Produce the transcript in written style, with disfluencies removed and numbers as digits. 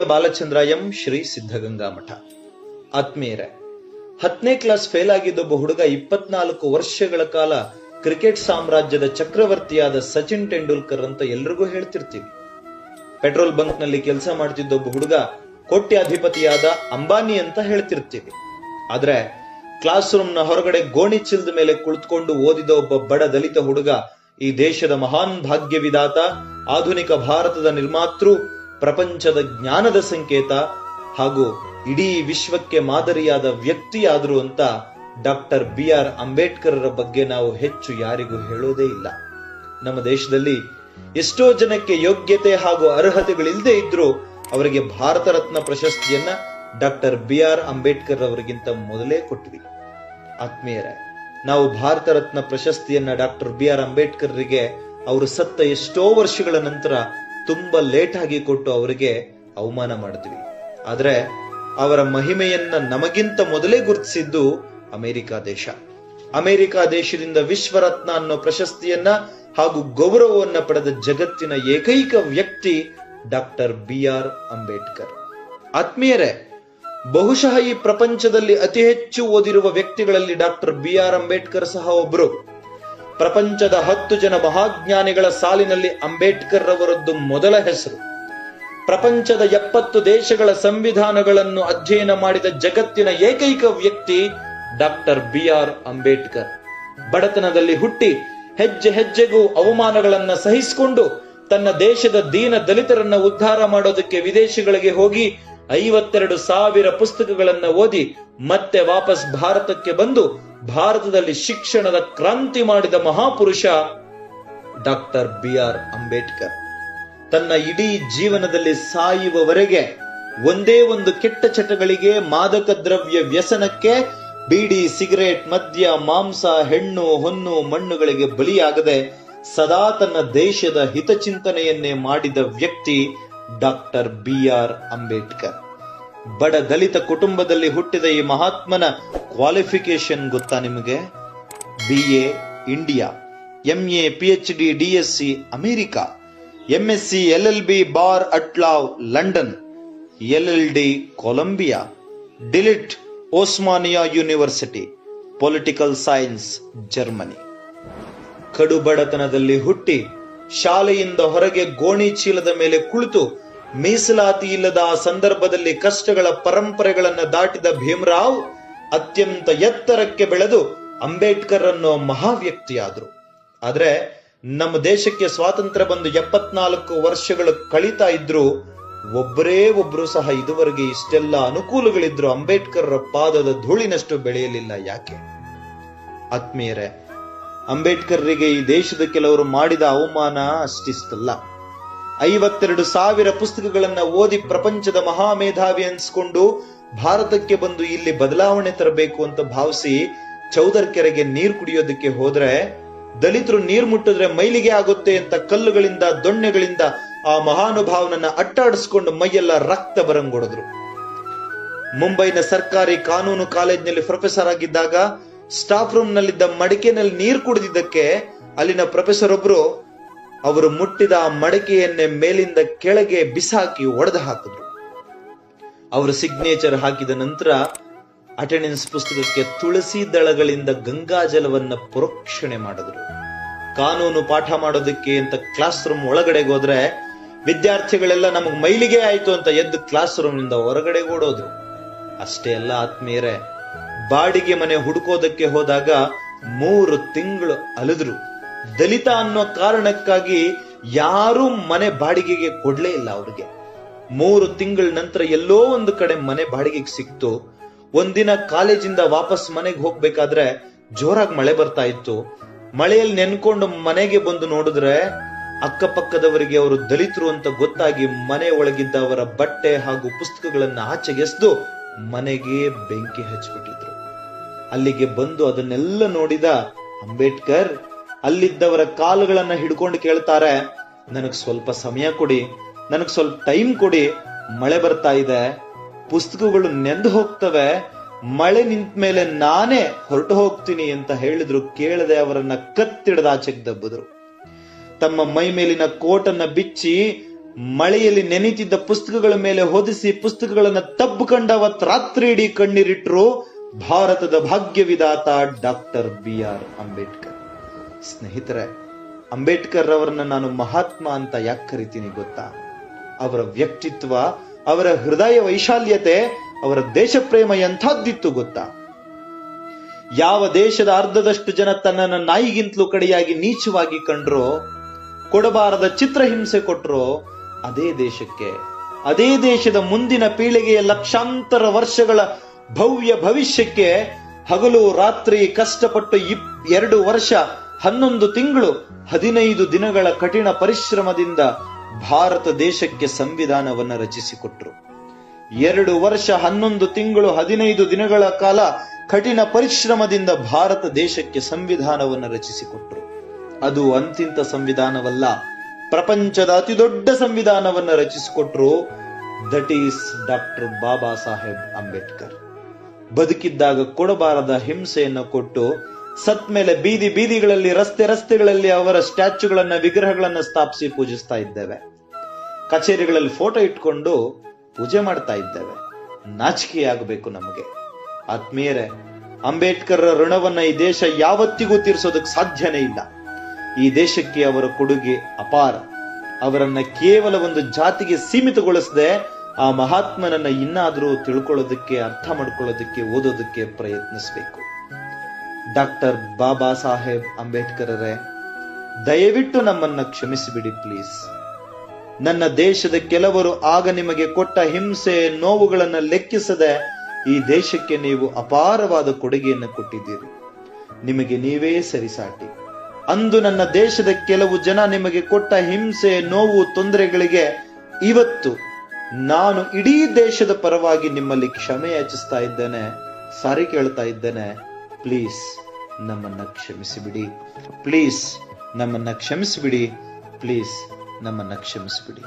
Balachandra M Shri Siddaganga ಮಠ. ಆತ್ಮೀಯರೇ, 10ನೇ class fail ಆಗಿದ್ದೊಬ್ಬ ಹುಡುಗ 24 ವರ್ಷಗಳ ಕಾಲ ಕ್ರಿಕೆಟ್ ಸಾಮ್ರಾಜ್ಯದ ಚಕ್ರವರ್ತಿಯಾದ ಸಚಿನ್ ತೆಂಡೂಲ್ಕರ್ ಅಂತ ಎಲ್ರಿಗೂ ಹೇಳ್ತಿರ್ತೀವಿ. ಪೆಟ್ರೋಲ್ ಬಂಕ್ ನಲ್ಲಿ ಕೆಲಸ ಮಾಡ್ತಿದ್ದೊಬ್ಬ ಹುಡುಗ ಕೋಟ್ಯಾಧಿಪತಿಯಾದ ಅಂಬಾನಿ ಅಂತ ಹೇಳ್ತಿರ್ತೀವಿ. ಆದ್ರೆ ಕ್ಲಾಸ್ ರೂಮ್ ನ ಹೊರಗಡೆ ಗೋಣಿ ಚೀಲದ ಮೇಲೆ ಕುಳಿತುಕೊಂಡು ಓದಿದ ಒಬ್ಬ ಬಡ ದಲಿತ ಹುಡುಗ ಈ ದೇಶದ ಮಹಾನ್ ಭಾಗ್ಯ ವಿಧಾತ, ಆಧುನಿಕ ಭಾರತದ ನಿರ್ಮಾತೃ, ಪ್ರಪಂಚದ ಜ್ಞಾನದ ಸಂಕೇತ ಹಾಗೂ ಇಡೀ ವಿಶ್ವಕ್ಕೆ ಮಾದರಿಯಾದ ವ್ಯಕ್ತಿಯಾದ್ರು ಅಂತ ಡಾಕ್ಟರ್ BR ಅಂಬೇಡ್ಕರ್ ಬಗ್ಗೆ ನಾವು ಹೆಚ್ಚು ಯಾರಿಗೂ ಹೇಳೋದೇ ಇಲ್ಲ. ನಮ್ಮ ದೇಶದಲ್ಲಿ ಎಷ್ಟೋ ಜನಕ್ಕೆ ಯೋಗ್ಯತೆ ಹಾಗೂ ಅರ್ಹತೆಗಳಿಲ್ಲದೆ ಇದ್ರೂ ಅವರಿಗೆ ಭಾರತ ರತ್ನ ಪ್ರಶಸ್ತಿಯನ್ನ ಡಾಕ್ಟರ್ BR ಅಂಬೇಡ್ಕರ್ ಅವರಿಗಿಂತ ಮೊದಲೇ ಕೊಟ್ವಿ. ಆತ್ಮೀಯರೇ, ನಾವು ಭಾರತ ರತ್ನ ಪ್ರಶಸ್ತಿಯನ್ನ ಡಾಕ್ಟರ್ BR ಅಂಬೇಡ್ಕರ್ರಿಗೆ ಅವರು ಸತ್ತ ಎಷ್ಟೋ ವರ್ಷಗಳ ನಂತರ ತುಂಬಾ ಲೇಟ್ ಆಗಿ ಕೊಟ್ಟು ಅವರಿಗೆ ಅವಮಾನ ಮಾಡ್ತೀವಿ. ಆದ್ರೆ ಅವರ ಮಹಿಮೆಯನ್ನ ನಮಗಿಂತ ಮೊದಲೇ ಗುರುತಿಸಿದ್ದು ಅಮೆರಿಕ ದೇಶ. ಅಮೆರಿಕ ದೇಶದಿಂದ ವಿಶ್ವರತ್ನ ಅನ್ನೋ ಪ್ರಶಸ್ತಿಯನ್ನ ಹಾಗೂ ಗೌರವವನ್ನ ಪಡೆದ ಜಗತ್ತಿನ ಏಕೈಕ ವ್ಯಕ್ತಿ ಡಾಕ್ಟರ್ BR ಅಂಬೇಡ್ಕರ್. ಆತ್ಮೀಯರೇ, ಬಹುಶಃ ಈ ಪ್ರಪಂಚದಲ್ಲಿ ಅತಿ ಹೆಚ್ಚು ಓದಿರುವ ವ್ಯಕ್ತಿಗಳಲ್ಲಿ ಡಾಕ್ಟರ್ BR ಅಂಬೇಡ್ಕರ್ ಸಹ ಒಬ್ರು. ಪ್ರಪಂಚದ 10 ಜನ ಮಹಾಜ್ಞಾನಿಗಳ ಸಾಲಿನಲ್ಲಿ ಅಂಬೇಡ್ಕರ್ ಅವರದ್ದು ಮೊದಲ ಹೆಸರು. ಪ್ರಪಂಚದ 70 ದೇಶಗಳ ಸಂವಿಧಾನಗಳನ್ನು ಅಧ್ಯಯನ ಮಾಡಿದ ಜಗತ್ತಿನ ಏಕೈಕ ವ್ಯಕ್ತಿ ಡಾಕ್ಟರ್ BR ಅಂಬೇಡ್ಕರ್. ಬಡತನದಲ್ಲಿ ಹುಟ್ಟಿ ಹೆಜ್ಜೆ ಹೆಜ್ಜೆಗೂ ಅವಮಾನಗಳನ್ನ ಸಹಿಸಿಕೊಂಡು ತನ್ನ ದೇಶದ ದೀನ ದಲಿತರನ್ನ ಉದ್ಧಾರ ಮಾಡೋದಕ್ಕೆ ವಿದೇಶಗಳಿಗೆ ಹೋಗಿ 52,000 ಪುಸ್ತಕಗಳನ್ನ ಓದಿ ಮತ್ತೆ ವಾಪಸ್ ಭಾರತಕ್ಕೆ ಬಂದು ಭಾರತದಲ್ಲಿ ಶಿಕ್ಷಣದ ಕ್ರಾಂತಿ ಮಾಡಿದ ಮಹಾಪುರುಷ ಡಾಕ್ಟರ್ BR ಅಂಬೇಡ್ಕರ್. ತನ್ನ ಇಡೀ ಜೀವನದಲ್ಲಿ ಸಾಯುವವರೆಗೆ ಒಂದೇ ಒಂದು ಕೆಟ್ಟ ಚಟಗಳಿಗೆ, ಮಾದಕ ದ್ರವ್ಯ ವ್ಯಸನಕ್ಕೆ, ಬೀಡಿ, ಸಿಗರೇಟ್, ಮದ್ಯ, ಮಾಂಸ, ಹೆಣ್ಣು, ಹೊನ್ನು, ಮಣ್ಣುಗಳಿಗೆ ಬಲಿಯಾಗದೆ ಸದಾ ತನ್ನ ದೇಶದ ಹಿತಚಿಂತನೆಯನ್ನೇ ಮಾಡಿದ ವ್ಯಕ್ತಿ ಡಾಕ್ಟರ್ BR ಅಂಬೇಡ್ಕರ್. ಬಡ ದಲಿತ ಕುಟುಂಬದಲ್ಲಿ ಹುಟ್ಟಿದ ಈ ಮಹಾತ್ಮನ ಕ್ವಾಲಿಫಿಕೇಶನ್ ಗೊತ್ತಾ ನಿಮಗೆ? BA India, MA PhD DSc America, MSc LLB bar at law London, LLD Columbia, DLitt Osmania university, political science Germany. ಕಡು ಬಡತನದಲ್ಲಿ ಹುಟ್ಟಿ ಶಾಲೆಯಿಂದ ಹೊರಗೆ ಗೋಣಿ ಚೀಲದ ಮೇಲೆ ಕುಳಿತು ಮೀಸಲಾತಿ ಇಲ್ಲದ ಆ ಸಂದರ್ಭದಲ್ಲಿ ಕಷ್ಟಗಳ ಪರಂಪರೆಗಳನ್ನ ದಾಟಿದ ಭೀಮರಾವ್ ಅತ್ಯಂತ ಎತ್ತರಕ್ಕೆ ಬೆಳೆದು ಅಂಬೇಡ್ಕರ್ ಅನ್ನೋ ಮಹಾವ್ಯಕ್ತಿಯಾದ್ರು. ಆದ್ರೆ ನಮ್ಮ ದೇಶಕ್ಕೆ ಸ್ವಾತಂತ್ರ್ಯ ಬಂದು 74 ವರ್ಷಗಳು ಕಳೀತಾ ಇದ್ರು ಒಬ್ಬರೇ ಒಬ್ರು ಸಹ ಇದುವರೆಗೆ ಇಷ್ಟೆಲ್ಲ ಅನುಕೂಲಗಳಿದ್ರು ಅಂಬೇಡ್ಕರ್ ಪಾದದ ಧೂಳಿನಷ್ಟು ಬೆಳೆಯಲಿಲ್ಲ. ಯಾಕೆ? ಆತ್ಮೀಯರೇ, ಅಂಬೇಡ್ಕರ್ರಿಗೆ ಈ ದೇಶದ ಕೆಲವರು ಮಾಡಿದ ಅವಮಾನ ಅಷ್ಟಿಷ್ಟಲ್ಲ. 52,000 ಪುಸ್ತಕಗಳನ್ನ ಓದಿ ಪ್ರಪಂಚದ ಮಹಾಮೇಧಾವಿ ಅನ್ಸ್ಕೊಂಡು ಭಾರತಕ್ಕೆ ಬಂದು ಇಲ್ಲಿ ಬದಲಾವಣೆ ತರಬೇಕು ಅಂತ ಭಾವಿಸಿ ಚೌದರ್ಕೆರೆಗೆ ನೀರು ಕುಡಿಯೋದಕ್ಕೆ ಹೋದ್ರೆ ದಲಿತರು ನೀರು ಮುಟ್ಟಿದ್ರೆ ಮೈಲಿಗೆ ಆಗುತ್ತೆ ಅಂತ ಕಲ್ಲುಗಳಿಂದ, ದೊಣ್ಣೆಗಳಿಂದ ಆ ಮಹಾನುಭಾವನನ್ನ ಅಟ್ಟಾಡಿಸ್ಕೊಂಡು ಮೈಯೆಲ್ಲ ರಕ್ತ ಬರಂಗೊಡಿದ್ರು. ಮುಂಬೈನ ಸರ್ಕಾರಿ ಕಾನೂನು ಕಾಲೇಜಿನಲ್ಲಿ ಪ್ರೊಫೆಸರ್ ಆಗಿದ್ದಾಗ ಸ್ಟಾಫ್ ರೂಮ್ ನಲ್ಲಿದ್ದ ಮಡಿಕೆನಲ್ಲಿ ನೀರು ಕುಡಿದಿದ್ದಕ್ಕೆ ಅಲ್ಲಿನ ಪ್ರೊಫೆಸರ್ ಒಬ್ರು ಅವರು ಮುಟ್ಟಿದ ಆ ಮಡಿಕೆಯನ್ನೇ ಮೇಲಿಂದ ಕೆಳಗೆ ಬಿಸಾಕಿ ಒಡೆದು ಹಾಕಿದ್ರು. ಅವರು ಸಿಗ್ನೇಚರ್ ಹಾಕಿದ ನಂತರ ಅಟೆಂಡೆನ್ಸ್ ಪುಸ್ತಕಕ್ಕೆ ತುಳಸಿ ದಳಗಳಿಂದ ಗಂಗಾಜಲವನ್ನ ಪ್ರೋಕ್ಷಣೆ ಮಾಡಿದ್ರು. ಕಾನೂನು ಪಾಠ ಮಾಡೋದಕ್ಕೆ ಅಂತ ಕ್ಲಾಸ್ ರೂಮ್ ಒಳಗಡೆಗೆ ಹೋದ್ರೆ ವಿದ್ಯಾರ್ಥಿಗಳೆಲ್ಲ ನಮಗ್ ಮೈಲಿಗೆ ಆಯ್ತು ಅಂತ ಎದ್ದು ಕ್ಲಾಸ್ ರೂಮ್ ನಿಂದ ಹೊರಗಡೆ ಓಡೋದ್ರು. ಅಷ್ಟೇ ಅಲ್ಲ ಆತ್ಮೀಯರೇ, ಬಾಡಿಗೆ ಮನೆ ಹುಡುಕೋದಕ್ಕೆ ಹೋದಾಗ 3 ತಿಂಗಳು ಅಲೆದ್ರು. ದಲಿತ ಅನ್ನೋ ಕಾರಣಕ್ಕಾಗಿ ಯಾರೂ ಮನೆ ಬಾಡಿಗೆಗೆ ಕೊಡ್ಲೇ ಇಲ್ಲ ಅವ್ರಿಗೆ. 3 ತಿಂಗಳ ನಂತರ ಎಲ್ಲೋ ಒಂದು ಕಡೆ ಮನೆ ಬಾಡಿಗೆಗೆ ಸಿಕ್ತು. ಒಂದಿನ ಕಾಲೇಜಿಂದ ವಾಪಸ್ ಮನೆಗೆ ಹೋಗ್ಬೇಕಾದ್ರೆ ಜೋರಾಗಿ ಮಳೆ ಬರ್ತಾ ಇತ್ತು. ಮಳೆಯಲ್ಲಿ ನೆನ್ಕೊಂಡು ಮನೆಗೆ ಬಂದು ನೋಡಿದ್ರೆ ಅಕ್ಕಪಕ್ಕದವರಿಗೆ ಅವರು ದಲಿತರು ಅಂತ ಗೊತ್ತಾಗಿ ಮನೆ ಒಳಗಿದ್ದ ಅವರ ಬಟ್ಟೆ ಹಾಗೂ ಪುಸ್ತಕಗಳನ್ನ ಆಚೆಗೆಸ್ದು ಮನೆಗೆ ಬೆಂಕಿ ಹಚ್ಚಿಬಿಟ್ಟಿದ್ರು. ಅಲ್ಲಿಗೆ ಬಂದು ಅದನ್ನೆಲ್ಲ ನೋಡಿದ ಅಂಬೇಡ್ಕರ್ ಅಲ್ಲಿದ್ದವರ ಕಾಲುಗಳನ್ನ ಹಿಡ್ಕೊಂಡು ಕೇಳ್ತಾರೆ, ನನಗ್ ಸ್ವಲ್ಪ ಸಮಯ ಕೊಡಿ, ನನಗ್ ಸ್ವಲ್ಪ ಟೈಮ್ ಕೊಡಿ, ಮಳೆ ಬರ್ತಾ ಇದೆ, ಪುಸ್ತಕಗಳು ನೆಂದು ಹೋಗ್ತವೆ, ಮಳೆ ನಿಂತ ಮೇಲೆ ನಾನೇ ಹೊರಟು ಹೋಗ್ತೀನಿ ಅಂತ ಹೇಳಿದ್ರು. ಕೇಳದೆ ಅವರನ್ನ ಕತ್ತಿಡದ ಆಚೆಗೆ ದಬ್ಬಿದ್ರು. ತಮ್ಮ ಮೈ ಮೇಲಿನ ಕೋಟನ್ನ ಬಿಚ್ಚಿ ಮಳೆಯಲ್ಲಿ ನೆನೀತಿದ್ದ ಪುಸ್ತಕಗಳ ಮೇಲೆ ಹೊದಿಸಿ ಪುಸ್ತಕಗಳನ್ನ ತಬ್ಬುಕೊಂಡವತ್ ರಾತ್ರಿ ಇಡೀ ಕಣ್ಣೀರಿಟ್ರು ಭಾರತದ ಭಾಗ್ಯವಿದಾತ ಡಾಕ್ಟರ್ BR ಅಂಬೇಡ್ಕರ್. ಸ್ನೇಹಿತರೆ, ಅಂಬೇಡ್ಕರ್ ಅವರನ್ನ ನಾನು ಮಹಾತ್ಮ ಅಂತ ಯಾಕೆ ಕರಿತೀನಿ ಗೊತ್ತಾ? ಅವರ ವ್ಯಕ್ತಿತ್ವ, ಅವರ ಹೃದಯ ವೈಶಾಲ್ಯತೆ, ಅವರ ದೇಶ ಪ್ರೇಮ ಎಂಥದ್ದಿತ್ತು ಗೊತ್ತಾ? ಯಾವ ದೇಶದ ಅರ್ಧದಷ್ಟು ಜನ ತನ್ನನ್ನ ನಾಯಿಗಿಂತಲೂ ಕಡೆಯಾಗಿ ನೀಚವಾಗಿ ಕಂಡ್ರೋ, ಕೊಡಬಾರದ ಚಿತ್ರಹಿಂಸೆ ಕೊಟ್ರೋ, ಅದೇ ದೇಶಕ್ಕೆ, ಅದೇ ದೇಶದ ಮುಂದಿನ ಪೀಳಿಗೆಯ ಲಕ್ಷಾಂತರ ವರ್ಷಗಳ ಭವ್ಯ ಭವಿಷ್ಯಕ್ಕೆ ಹಗಲು ರಾತ್ರಿ ಕಷ್ಟಪಟ್ಟು 2 ವರ್ಷ 11 ತಿಂಗಳು 15 ದಿನಗಳ ಕಠಿಣ ಪರಿಶ್ರಮದಿಂದ ಭಾರತ ದೇಶಕ್ಕೆ ಸಂವಿಧಾನವನ್ನ ರಚಿಸಿಕೊಟ್ರು. 2 ವರ್ಷ 11 ತಿಂಗಳು 15 ದಿನಗಳ ಕಾಲ ಕಠಿಣ ಪರಿಶ್ರಮದಿಂದ ಭಾರತ ದೇಶಕ್ಕೆ ಸಂವಿಧಾನವನ್ನು ರಚಿಸಿಕೊಟ್ರು. ಅದು ಅಂತಿಂತ ಸಂವಿಧಾನವಲ್ಲ, ಪ್ರಪಂಚದ ಅತಿ ದೊಡ್ಡ ಸಂವಿಧಾನವನ್ನ ರಚಿಸಿಕೊಟ್ರು. That is doctor Baba Saheb Ambedkar. ಬದುಕಿದ್ದಾಗ ಕೊಡಬಾರದ ಹಿಂಸೆಯನ್ನು ಕೊಟ್ಟು ಸತ್ ಮೇಲೆ ಬೀದಿ ಬೀದಿಗಳಲ್ಲಿ, ರಸ್ತೆಗಳಲ್ಲಿ ಅವರ ಸ್ಟ್ಯಾಚ್ಯುಗಳನ್ನ, ವಿಗ್ರಹಗಳನ್ನ ಸ್ಥಾಪಿಸಿ ಪೂಜಿಸ್ತಾ ಇದ್ದೇವೆ. ಕಚೇರಿಗಳಲ್ಲಿ ಫೋಟೋ ಇಟ್ಕೊಂಡು ಪೂಜೆ ಮಾಡ್ತಾ ಇದ್ದೇವೆ. ನಾಚಿಕೆಯಾಗಬೇಕು ನಮಗೆ. ಆತ್ಮೀಯರೇ, ಅಂಬೇಡ್ಕರ್ ಋಣವನ್ನ ಈ ದೇಶ ಯಾವತ್ತಿಗೂ ತೀರಿಸೋದಕ್ಕೆ ಸಾಧ್ಯನೇ ಇಲ್ಲ. ಈ ದೇಶಕ್ಕೆ ಅವರ ಕೊಡುಗೆ ಅಪಾರ. ಅವರನ್ನ ಕೇವಲ ಒಂದು ಜಾತಿಗೆ ಸೀಮಿತಗೊಳಿಸದೆ ಆ ಮಹಾತ್ಮನನ್ನ ಇನ್ನಾದ್ರೂ ತಿಳ್ಕೊಳ್ಳೋದಕ್ಕೆ, ಅರ್ಥ ಮಾಡ್ಕೊಳ್ಳೋದಕ್ಕೆ, ಓದೋದಕ್ಕೆ ಪ್ರಯತ್ನಿಸಬೇಕು. ಡಾಕ್ಟರ್ ಬಾಬಾ ಸಾಹೇಬ್ ಅಂಬೇಡ್ಕರರೇ, ದಯವಿಟ್ಟು ನಮ್ಮನ್ನ ಕ್ಷಮಿಸಿಬಿಡಿ ಪ್ಲೀಸ್. ನನ್ನ ದೇಶದ ಕೆಲವರು ಆಗ ನಿಮಗೆ ಕೊಟ್ಟ ಹಿಂಸೆ, ನೋವುಗಳನ್ನ ಲೆಕ್ಕಿಸದೆ ಈ ದೇಶಕ್ಕೆ ನೀವು ಅಪಾರವಾದ ಕೊಡುಗೆಯನ್ನು ಕೊಟ್ಟಿದ್ದೀರಿ. ನಿಮಗೆ ನೀವೇ ಸರಿಸಾಟಿ. ಅಂದು ನನ್ನ ದೇಶದ ಕೆಲವು ಜನ ನಿಮಗೆ ಕೊಟ್ಟ ಹಿಂಸೆ, ನೋವು, ತೊಂದರೆಗಳಿಗೆ ಇವತ್ತು ನಾನು ಇಡೀ ದೇಶದ ಪರವಾಗಿ ನಿಮ್ಮಲ್ಲಿ ಕ್ಷಮೆ ಯಾಚಿಸ್ತಾ ಇದ್ದೇನೆ, ಸಾರಿ ಕೇಳ್ತಾ ಇದ್ದೇನೆ. ಪ್ಲೀಸ್ ನಮ್ಮನ್ನ ಕ್ಷಮಿಸಿಬಿಡಿ. ಪ್ಲೀಸ್ ನಮ್ಮನ್ನ ಕ್ಷಮಿಸಿಬಿಡಿ. ಪ್ಲೀಸ್ ನಮ್ಮನ್ನ ಕ್ಷಮಿಸಿಬಿಡಿ.